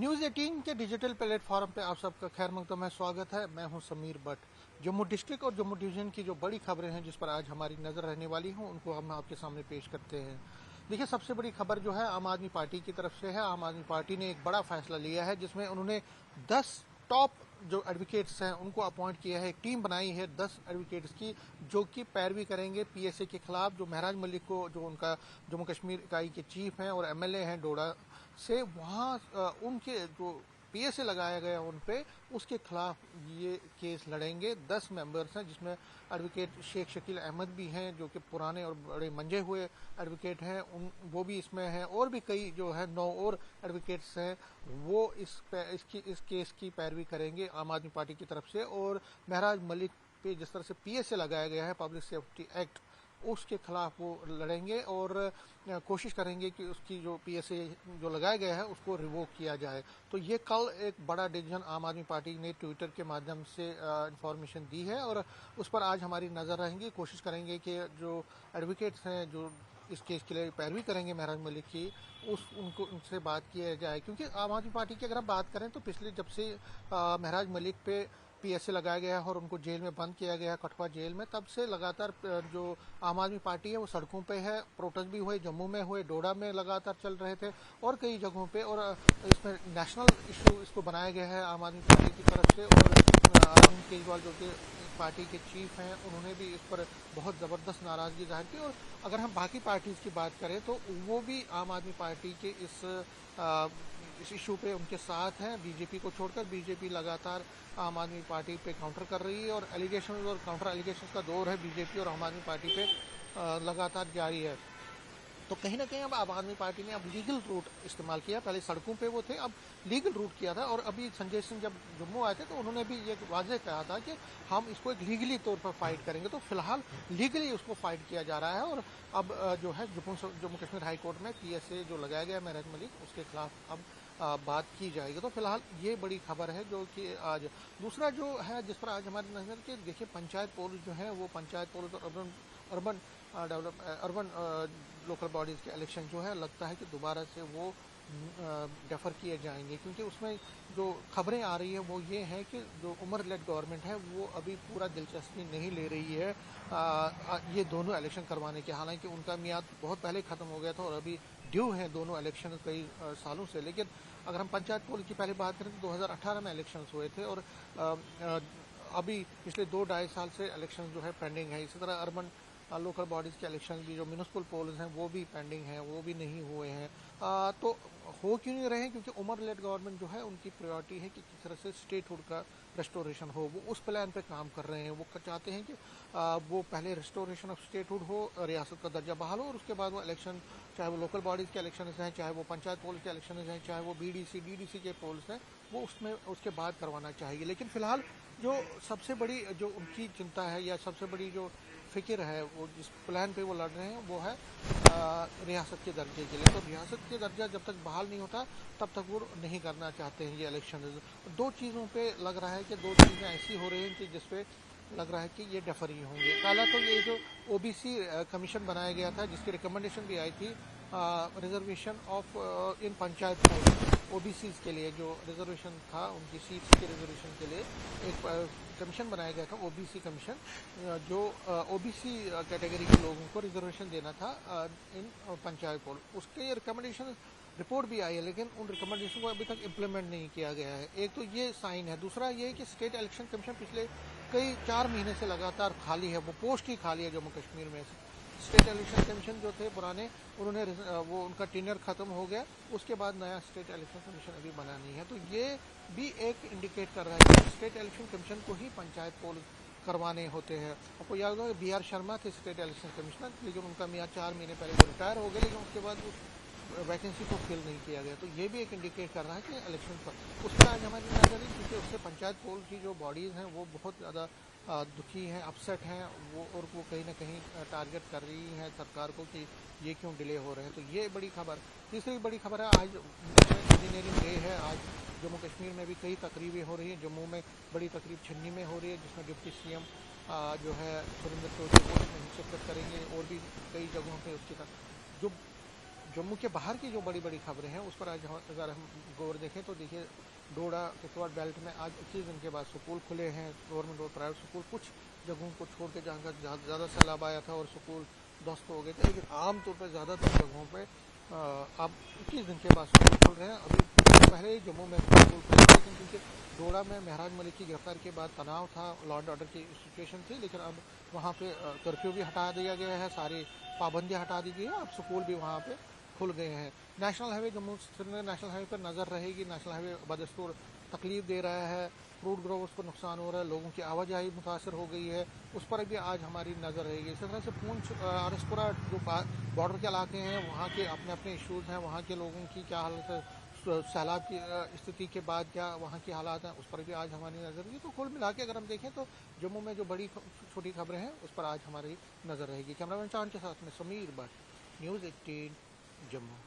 News 18 के digital platform पे आप सबका खैर मकदम है, स्वागत है। मैं हूं समीर भट्ट। जम्मू डिस्ट्रिक्ट और जम्मू डिवीज़न की जो बड़ी खबरें हैं जिस पर आज हमारी नज़र रहने वाली हूं उनको हम आपके सामने पेश करते हैं। देखिए, सबसे बड़ी खबर जो है आम आदमी पार्टी की तरफ से है। आम आदमी पार्टी ने एक बड़ा फैसला लिया है जिसमें उन्होंने 10 टॉप जो एडवोकेट्स हैं उनको अपॉइंट किया है। एक टीम बनाई है 10 एडवोकेट्स की जो कि पैरवी करेंगे पीएसए के खिलाफ। जो महराज मलिक को, जो उनका जम्मू कश्मीर इकाई के चीफ हैं और एमएलए हैं डोडा से, वहाँ उनके जो पीएसए लगाया गया उन पे, उसके खिलाफ ये केस लड़ेंगे। 10 मेंबर्स हैं जिसमें एडवोकेट शेख शकील अहमद भी हैं जो कि पुराने और बड़े मंजे हुए एडवोकेट हैं, वो भी इसमें हैं। और भी कई जो है 9 और एडवोकेट्स हैं वो इस केस की पैरवी करेंगे आम आदमी पार्टी की तरफ से। और महराज मलिक पे जिस तरह से पीएसए लगाया गया है, पब्लिक सेफ्टी एक्ट, उसके खिलाफ वो लड़ेंगे और कोशिश करेंगे कि उसकी जो पीएसए जो लगाया गया है उसको रिवोक किया जाए। तो ये कल एक बड़ा डिसीजन आम आदमी पार्टी ने ट्विटर के माध्यम से इंफॉर्मेशन दी है और उस पर आज हमारी नज़र रहेंगी। कोशिश करेंगे कि जो एडवोकेट्स हैं जो इस केस के लिए पैरवी करेंगे महराज मलिक की, उनसे बात किया जाए। क्योंकि आम आदमी पार्टी की अगर हम बात करें तो पिछले जब से महराज मलिक पे पीएसए लगाया गया है और उनको जेल में बंद किया गया है, कठुआ जेल में, तब से लगातार जो आम आदमी पार्टी है वो सड़कों पे है। प्रोटेस्ट भी हुए, जम्मू में हुए, डोडा में लगातार चल रहे थे और कई जगहों पे। और इसमें नेशनल इशू इसको बनाया गया है आम आदमी पार्टी की तरफ से। और अरविंद केजरीवाल जो कि पार्टी के चीफ हैं, उन्होंने भी इस पर बहुत ज़बरदस्त नाराज़गी जाहिर की। और अगर हम बाकी पार्टीज़ की बात करें तो वो भी आम आदमी पार्टी के इस इशू पे उनके साथ हैं। बीजेपी को छोड़कर बीजेपी लगातार आम आदमी पार्टी पे काउंटर कर रही है और एलिगेशन और काउंटर एलिगेशन का दौर है बीजेपी और आम आदमी पार्टी पे लगातार जारी है। तो कहीं ना कहीं अब आम आदमी पार्टी ने अब लीगल रूट इस्तेमाल किया। पहले सड़कों पे वो थे, अब लीगल रूट किया था। और अभी संजय सिंह जब जम्मू आए थे तो उन्होंने भी ये वाजे कहा था कि हम इसको एक लीगली तौर पर फाइट करेंगे। तो फिलहाल लीगली उसको फाइट किया जा रहा है। और अब जो है जम्मू कश्मीर हाई कोर्ट में पीएसए जो लगाया गया महराज मलिक, उसके खिलाफ अब बात की जाएगी। तो फिलहाल ये बड़ी खबर है जो कि आज। दूसरा जो है जिस पर आज हमारी नजर के, देखिए, पंचायत पोल जो है वो पंचायत पोल और अर्बन अर्बन लोकल बॉडीज़ के इलेक्शन जो है लगता है कि दोबारा से वो डेफर किए जाएंगे। क्योंकि उसमें जो खबरें आ रही है वो ये है कि जो उमर लेड गवर्नमेंट है वो अभी पूरा दिलचस्पी नहीं ले रही है ये दोनों इलेक्शन करवाने के। हालांकि उनका मियाद बहुत पहले ख़त्म हो गया था और अभी ड्यू हैं दोनों इलेक्शन कई सालों से। लेकिन अगर हम पंचायत पोल की पहले बात करें तो 2018 में इलेक्शन हुए थे और अभी पिछले 2-2.5 साल से इलेक्शन जो है पेंडिंग है। इसी तरह अर्बन लोकल बॉडीज़ के इलेक्शन भी, जो म्यूनिसिपल पोल्स हैं वो भी पेंडिंग हैं, वो भी नहीं हुए हैं। तो हो क्यों नहीं रहे हैं? क्योंकि उमर लेड गवर्नमेंट जो है उनकी प्रायोरिटी है कि किस तरह से स्टेटहुड का रेस्टोरेशन हो। वो उस प्लान पे काम कर रहे हैं। वो चाहते हैं कि वो पहले रेस्टोरेशन ऑफ स्टेटहुड हो, रियासत का दर्जा बहाल हो, और उसके बाद वो इलेक्शन, चाहे वो लोकल बॉडीज़ के इलेक्शन हैं, चाहे वो पंचायत पोल के इलेक्शन हैं, चाहे वो बीडीसी डीडीसी के पोल्स हैं, वो उसमें उसके बाद करवाना चाहिए। लेकिन फिलहाल जो सबसे बड़ी जो उनकी चिंता है या सबसे बड़ी जो फिक्र है, वो जिस प्लान पे वो लड़ रहे हैं वो है रियासत के दर्जे के लिए। तो रियासत के दर्जा जब तक बहाल नहीं होता तब तक वो नहीं करना चाहते हैं ये इलेक्शन। दो चीज़ों पे लग रहा है कि दो चीज़ें ऐसी हो रही हैं कि जिसपे लग रहा है कि ये डेफर ही होंगे। पहला तो ये जो ओबीसी कमीशन बनाया गया था जिसकी रिकमेंडेशन भी आई थी, reservation of in panchayat board OBCs के लिए, जो रिजर्वेशन था उनकी सीट्स के रिजर्वेशन के लिए एक कमीशन बनाया गया था, ओबीसी कमीशन, जो ओबीसी कैटेगरी के लोगों को रिजर्वेशन देना था इन पंचायत बोर्ड। उसके रिकमेंडेशन रिपोर्ट भी आई है लेकिन उन रिकमेंडेशन को अभी तक इम्प्लीमेंट नहीं किया गया है। एक तो ये साइन है। दूसरा ये है कि स्टेट इलेक्शन कमीशन पिछले कई 4 महीने से लगातार खाली है, वो पोस्ट ही खाली है जम्मू कश्मीर में। स्टेट इलेक्शन कमीशन जो थे पुराने, उन्होंने वो उनका टेन्योर खत्म हो गया, उसके बाद नया स्टेट इलेक्शन कमीशन अभी बना नहीं है। तो ये भी एक इंडिकेट कर रहा है कि स्टेट इलेक्शन कमीशन को ही पंचायत पोल करवाने होते हैं। आपको याद होगा BR शर्मा थे स्टेट इलेक्शन कमिश्नर, लेकिन उनका मियाद 4 महीने पहले वो रिटायर हो गए, लेकिन उसके बाद उस वैकेंसी को फिल नहीं किया गया। तो ये भी एक इंडिकेट कर रहा है कि इलेक्शन पर उस पर आज हमारी नजर है। क्योंकि उससे पंचायत पोल की जो बॉडीज़ हैं वो बहुत ज़्यादा दुखी हैं, अपसेट हैं वो, और वो कहीं ना कहीं टारगेट कर रही हैं सरकार को कि ये क्यों डिले हो रहे हैं। तो ये बड़ी खबर। तीसरी बड़ी खबर है, आज इंजीनियरिंग डे है। आज जम्मू कश्मीर में भी कई तकरीबें हो रही हैं। जम्मू में बड़ी तकरीब छन्नी में हो रही है जिसमें डिप्टी CM जो है सुरेंद्र चौधरी वो इसमें शिरकत करेंगे, और भी कई जगहों पर उसकी जो जम्मू के बाहर की जो बड़ी बड़ी खबरें हैं उस पर आज अगर हम गौर देखें तो देखिए डोडा किश्तवाड़ बेल्ट में आज 21 दिन के बाद स्कूल खुले हैं, गवर्नमेंट और प्राइवेट स्कूल। कुछ जगहों को छोड़ के जहाँ ज़्यादा सैलाब आया था और स्कूल ध्वस्त हो गए थे, लेकिन आमतौर पर ज़्यादातर जगहों पर अब 21 दिन के बाद स्कूल खुल रहे हैं। अभी पहले ही जम्मू में स्कूल खुले, लेकिन क्योंकि डोडा में महराज मलिक की गिरफ्तारी के बाद तनाव था, लॉ एंड ऑर्डर की सिचुएशन थी, लेकिन अब वहाँ पे कर्फ्यू भी हटा दिया गया है, सारी पाबंदियाँ हटा दी गई हैं, अब स्कूल भी वहाँ पे खुल गए हैं। National highway Jammu Srinagar national highway पर नज़र रहेगी। नेशनल हाईवे बदस्तूर तकलीफ दे रहा है, फ्रूट ग्रोवर्स को नुकसान हो रहा है, लोगों की आवाजाही मुतासर हो गई है, उस पर भी आज हमारी नज़र रहेगी। इसी तरह से पूंछ आरसपुरा जो बॉर्डर के इलाके हैं वहाँ के अपने अपने इशूज़ हैं, वहाँ के लोगों की क्या हालत है, सैलाब की स्थिति के बाद क्या वहाँ की हालात हैं, उस पर भी आज हमारी नज़र रहेगी। तो कुल मिला के अगर हम देखें तो जम्मू में जो बड़ी छोटी खबरें हैं उस पर आज हमारी नज़र रहेगी। कैमरामैन चांद के साथ में समीर भट्ट, न्यूज़ 18 जम्मू।